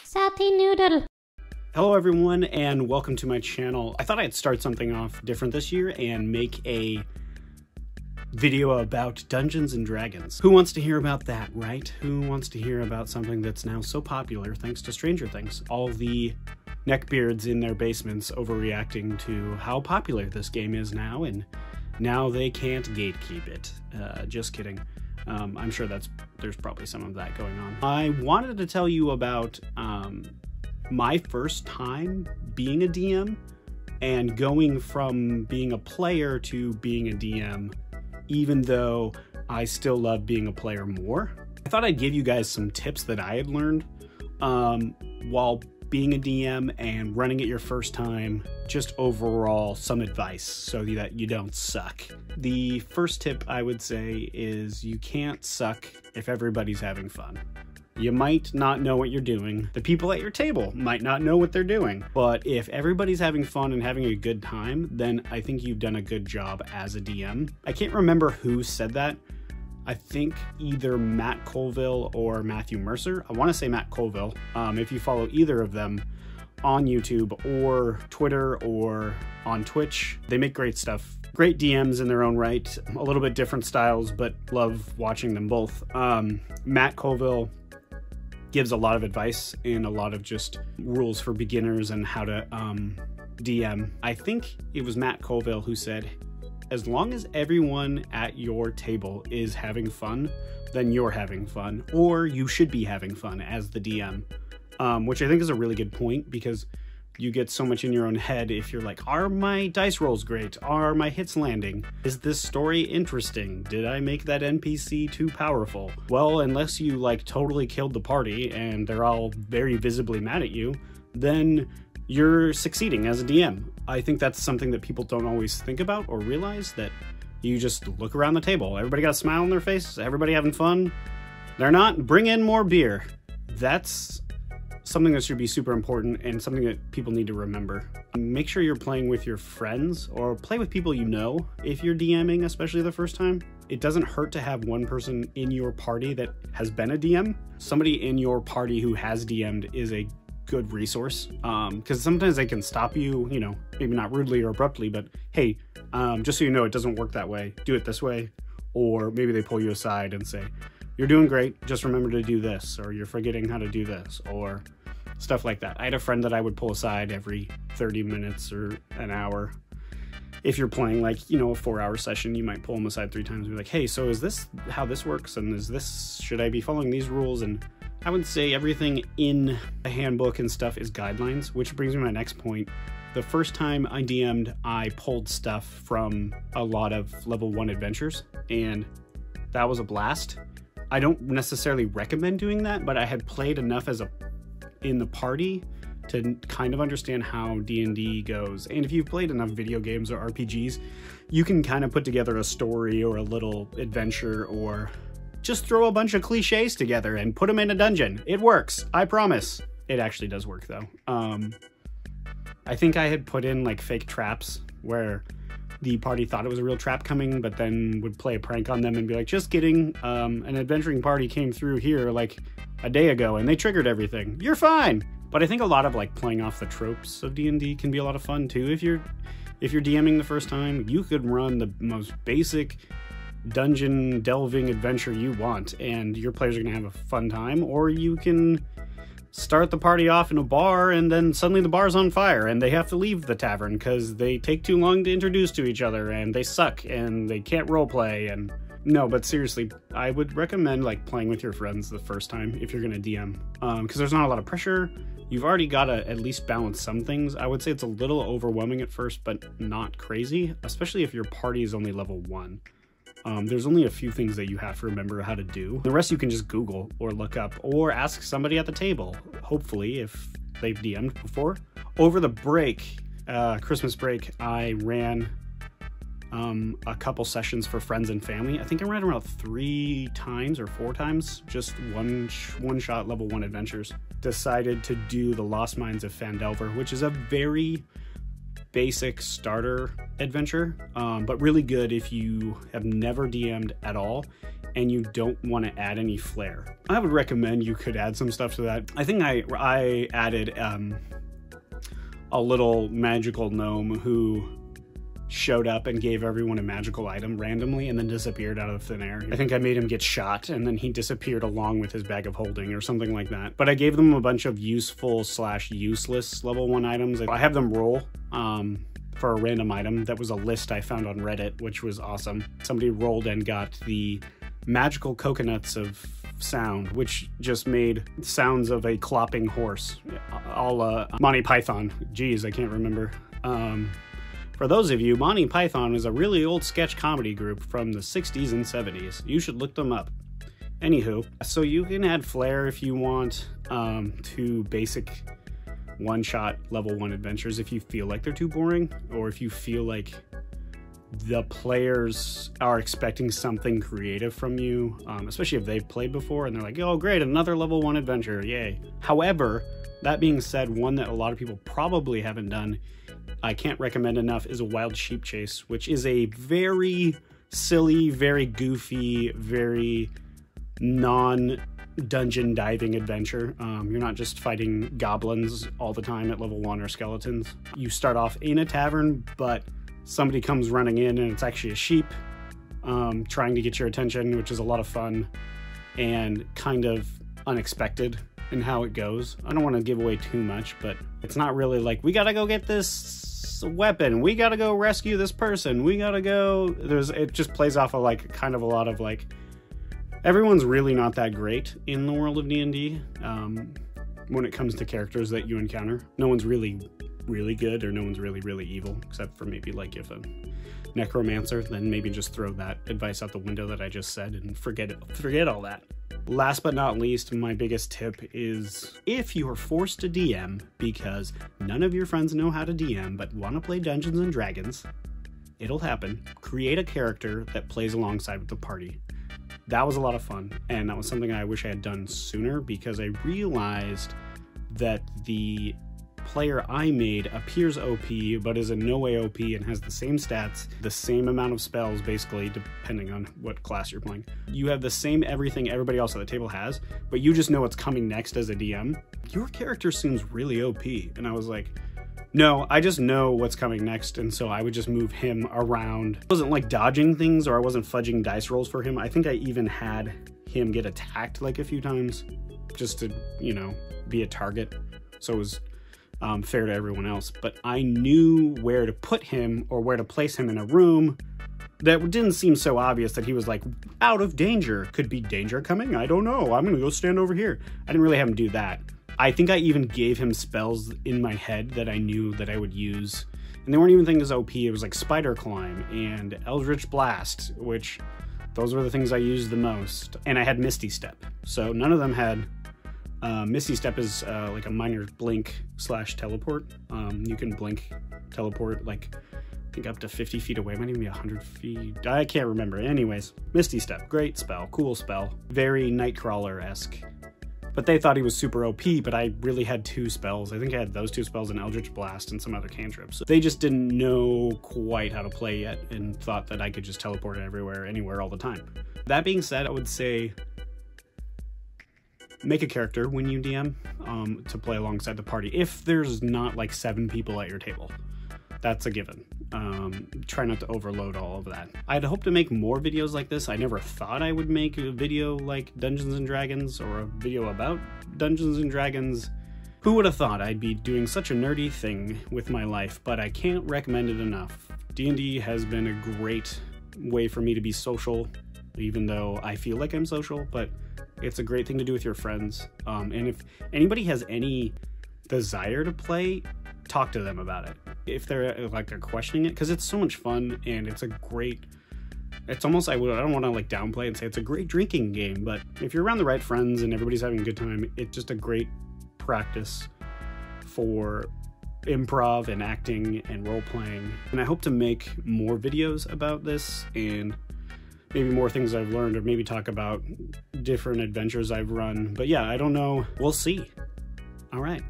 Satty Noodle. Hello everyone and welcome to my channel. I thought I'd start something off different this year and make a video about Dungeons and Dragons. Who wants to hear about that, right? Who wants to hear about something that's now so popular thanks to Stranger Things? All the neckbeards in their basements overreacting to how popular this game is now, and now they can't gatekeep it. Just kidding. I'm sure there's probably some of that going on. I wanted to tell you about my first time being a DM and going from being a player to being a DM, even though I still love being a player more. I thought I'd give you guys some tips that I had learned while being a DM and running it your first time, just overall some advice so that you don't suck. The first tip I would say is you can't suck if everybody's having fun. You might not know what you're doing. The people at your table might not know what they're doing. But if everybody's having fun and having a good time, then I think you've done a good job as a DM. I can't remember who said that. I think either Matt Colville or Matthew Mercer. I want to say Matt Colville. If you follow either of them on YouTube or Twitter or on Twitch, they make great stuff. Great DMs in their own right. A little bit different styles, but love watching them both. Matt Colville gives a lot of advice and a lot of just rules for beginners and how to DM. I think it was Matt Colville who said, as long as everyone at your table is having fun, then you're having fun, or you should be having fun as the DM, which I think is a really good point, because you get so much in your own head if you're like, are my dice rolls great? Are my hits landing? Is this story interesting? Did I make that NPC too powerful? Well, unless you like totally killed the party and they're all very visibly mad at you, then you're succeeding as a DM. I think that's something that people don't always think about or realize, that you just look around the table. Everybody got a smile on their face? Everybody having fun? They're not? Bring in more beer. That's something that should be super important and something that people need to remember. Make sure you're playing with your friends or play with people you know if you're DMing, especially the first time. It doesn't hurt to have one person in your party that has been a DM. Somebody in your party who has DM'd is a good resource, because sometimes they can stop you, you know, maybe not rudely or abruptly, but hey, just so you know, it doesn't work that way. Do it this way. Or maybe they pull you aside and say, you're doing great, just remember to do this, or you're forgetting how to do this, or stuff like that. I had a friend that I would pull aside every 30 minutes or an hour. If you're playing like, you know, a 4-hour session, you might pull them aside 3 times and be like, hey, so is this how this works? And is this, should I be following these rules? And I would say everything in the handbook and stuff is guidelines, which brings me to my next point. The first time I DM'd, I pulled stuff from a lot of level 1 adventures, and that was a blast. I don't necessarily recommend doing that, but I had played enough in the party to kind of understand how D&D goes. And if you've played enough video games or RPGs, you can kind of put together a story or a little adventure, or just throw a bunch of cliches together and put them in a dungeon. It works, I promise. It actually does work though. I think I had put in like fake traps where the party thought it was a real trap coming, but then would play a prank on them and be like, just kidding, an adventuring party came through here like a day ago and they triggered everything. You're fine. But I think a lot of like playing off the tropes of D&D can be a lot of fun too. If you're DMing the first time, you could run the most basic dungeon delving adventure you want and your players are gonna have a fun time, or you can start the party off in a bar and then suddenly the bar's on fire and they have to leave the tavern because they take too long to introduce to each other and they suck and they can't roleplay. And no, but seriously, I would recommend like playing with your friends the first time if you're gonna DM, because there's not a lot of pressure. You've already got to at least balance some things. I would say it's a little overwhelming at first, but not crazy, especially if your party is only level 1. There's only a few things that you have to remember how to do. The rest you can just Google or look up or ask somebody at the table, hopefully, if they've DM'd before. Over the break, Christmas break, I ran a couple sessions for friends and family. I think I ran around 3 times or 4 times, just one-shot level 1 adventures. Decided to do the Lost Mines of Phandelver, which is a very basic starter adventure, but really good if you have never DM'd at all and you don't want to add any flair, I would recommend you could add some stuff to that. I think I added a little magical gnome who showed up and gave everyone a magical item randomly and then disappeared out of thin air. I think I made him get shot and then he disappeared along with his bag of holding or something like that. But I gave them a bunch of useful / useless level 1 items. I have them roll for a random item. That was a list I found on Reddit, which was awesome. Somebody rolled and got the magical coconuts of sound, which just made sounds of a clopping horse, a la Monty Python. Geez, I can't remember. For those of you, Monty Python is a really old sketch comedy group from the 60s and 70s. You should look them up. Anywho, so you can add flair if you want to basic one-shot level 1 adventures if you feel like they're too boring, or if you feel like the players are expecting something creative from you, especially if they've played before and they're like, oh great, another level 1 adventure, yay. However, that being said, one that a lot of people probably haven't done, I can't recommend enough, is a wild sheep chase, which is a very silly, very goofy, very non-dungeon diving adventure. You're not just fighting goblins all the time at level 1 or skeletons. You start off in a tavern, but somebody comes running in and it's actually a sheep trying to get your attention, which is a lot of fun and kind of unexpected in how it goes. I don't want to give away too much, but it's not really like, we gotta go get this weapon, we gotta go rescue this person, we gotta go... It just plays off of like kind of a lot of like, everyone's really not that great in the world of D&D when it comes to characters that you encounter. No one's really good, or no one's really evil, except for maybe like if a necromancer, then maybe just throw that advice out the window that I just said and forget all that. Last but not least, my biggest tip is, if you are forced to DM because none of your friends know how to DM but want to play Dungeons and Dragons, it'll happen. Create a character that plays alongside with the party. That was a lot of fun, and that was something I wish I had done sooner, because I realized that the player I made appears OP, but is in no way OP and has the same stats, the same amount of spells, basically, depending on what class you're playing. You have the same everything everybody else at the table has, but you just know what's coming next as a DM. Your character seems really OP. And I was like, no, I just know what's coming next, and so I would just move him around. I wasn't like dodging things, or I wasn't fudging dice rolls for him. I think I even had him get attacked like a few times, just to, you know, be a target. So it was fair to everyone else, but I knew where to put him or where to place him in a room that didn't seem so obvious that he was like out of danger. Could be danger coming, I don't know, I'm gonna go stand over here. I didn't really have him do that. I think I even gave him spells in my head that I knew that I would use, and they weren't even things OP. It was like Spider Climb and Eldritch Blast, which those were the things I used the most, and I had Misty Step. So none of them had Misty Step is like a minor blink / teleport. You can blink, teleport, like, I think up to 50 feet away, might even be 100 feet. I can't remember. Anyways, Misty Step, great spell, cool spell, very Nightcrawler-esque. But they thought he was super OP, but I really had 2 spells. I think I had those 2 spells, and Eldritch Blast and some other cantrips. So they just didn't know quite how to play yet and thought that I could just teleport everywhere, anywhere, all the time. That being said, I would say make a character when you DM to play alongside the party. If there's not like 7 people at your table, that's a given. Try not to overload all of that. I'd hope to make more videos like this. I never thought I would make a video like Dungeons and Dragons, or a video about Dungeons and Dragons. Who would have thought I'd be doing such a nerdy thing with my life, but I can't recommend it enough. D&D has been a great way for me to be social, even though I feel like I'm social, but it's a great thing to do with your friends. And if anybody has any desire to play, talk to them about it. If they're questioning it, because it's so much fun, and it's a great, it's almost, I don't want to like downplay and say it's a great drinking game, but if you're around the right friends and everybody's having a good time, it's just a great practice for improv and acting and role-playing. And I hope to make more videos about this, and maybe more things I've learned, or maybe talk about different adventures I've run. But yeah, I don't know. We'll see. All right.